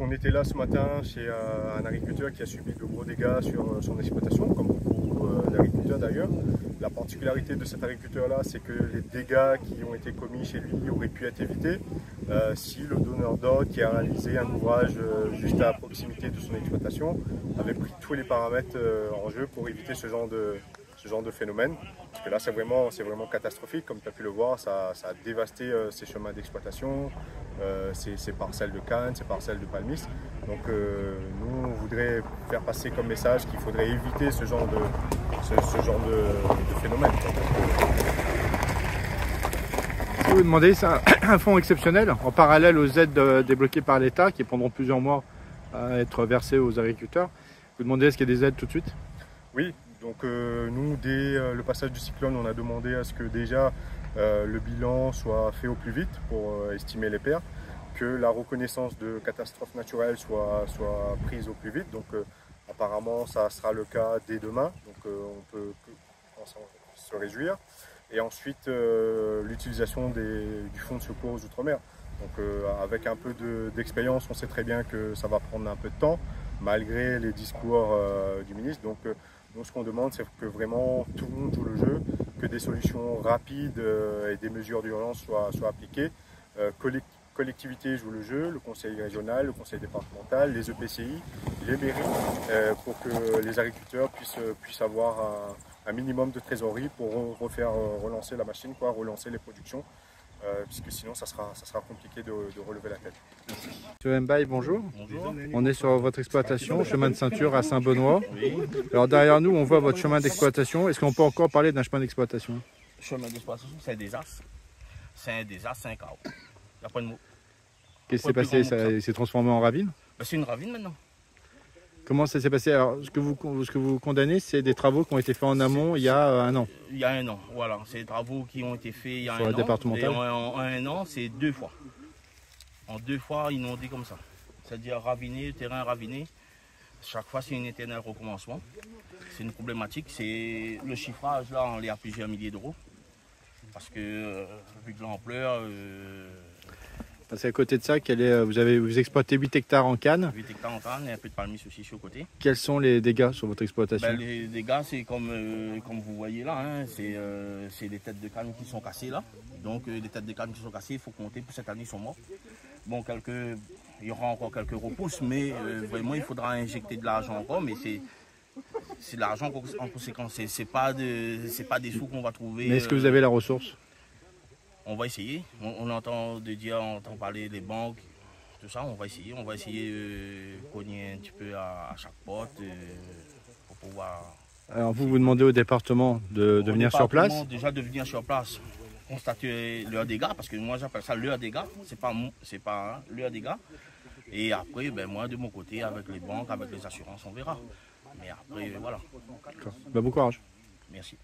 on était là ce matin chez un agriculteur qui a subi de gros dégâts sur son exploitation, comme beaucoup d'agriculteurs d'ailleurs. La particularité de cet agriculteur-là, c'est que les dégâts qui ont été commis chez lui auraient pu être évités si le donneur d'ordre qui a réalisé un ouvrage juste à proximité de son exploitation avait pris tous les paramètres en jeu pour éviter ce genre de phénomène. Parce que là, c'est vraiment catastrophique, comme tu as pu le voir, ça a dévasté ces chemins d'exploitation, ces parcelles de canne, ces parcelles de palmis. Donc nous, on voudrait faire passer comme message qu'il faudrait éviter ce genre de phénomène. Si vous demandez, c'est un fonds exceptionnel en parallèle aux aides débloquées par l'État qui prendront plusieurs mois à être versées aux agriculteurs. Vous demandez est-ce qu'il y a des aides tout de suite? Oui, donc nous, dès le passage du cyclone, on a demandé à ce que déjà le bilan soit fait au plus vite pour estimer les pertes, que la reconnaissance de catastrophes naturelles soit prise au plus vite. Donc apparemment, ça sera le cas dès demain, donc on peut se réjouir. Et ensuite, l'utilisation du fonds de secours aux Outre-mer. Donc avec un peu d'expérience, on sait très bien que ça va prendre un peu de temps, malgré les discours du ministre. Donc nous, ce qu'on demande, c'est que vraiment tout le monde joue le jeu, que des solutions rapides et des mesures d'urgence soient appliquées. Collectivités jouent le jeu, le conseil régional, le conseil départemental, les EPCI, les mairies, pour que les agriculteurs puissent avoir un minimum de trésorerie pour relancer la machine, relancer les productions, puisque sinon ça sera compliqué de relever la tête. Monsieur Mbaye, bonjour. Bonjour. On est sur votre exploitation, chemin de ceinture à Saint-Benoît. Oui. Alors derrière nous, on voit votre chemin d'exploitation. Est-ce qu'on peut encore parler d'un chemin d'exploitation? Chemin d'exploitation, c'est un désastre. C'est un désastre, c'est un chaos. Il n'y a pas de mots. Qu'est-ce qui s'est passé? Ça s'est transformé en ravine? C'est une ravine maintenant. Comment ça s'est passé? Alors, ce que vous condamnez, c'est des travaux qui ont été faits en amont il y a un an. Il y a un an, voilà. C'est des travaux qui ont été faits il y a sur un la an. départementale. En un an, c'est 2 fois. En 2 fois, inondé comme ça. C'est-à-dire raviné, terrain raviné. Chaque fois, c'est un éternel recommencement. C'est une problématique. C'est le chiffrage, là, on est à plusieurs milliers d'euros. Parce que, vu de l'ampleur... Parce qu'à côté de ça, vous exploitez 8 hectares en canne. 8 hectares en canne et un peu de palmis aussi sur le côté. Quels sont les dégâts sur votre exploitation? Les dégâts, c'est comme vous voyez là, hein, c'est des têtes de canne qui sont cassées là. Donc les têtes de canne qui sont cassées, il faut compter pour cette année, ils sont morts. Bon, il y aura encore quelques repousses, mais vraiment il faudra injecter de l'argent encore, mais c'est de l'argent en conséquence. C'est pas des sous qu'on va trouver. Mais est-ce que vous avez la ressource? On va essayer. On entend parler des banques, tout ça. On va essayer de cogner un petit peu à chaque porte pour pouvoir. Alors vous demandez au département de venir sur place? Déjà de venir sur place, constater leurs dégâts, parce que moi j'appelle ça leurs dégâts, c'est pas leurs dégâts. Et après, moi de mon côté, avec les banques, avec les assurances, on verra. Mais après, voilà. D'accord. Bon courage. Merci.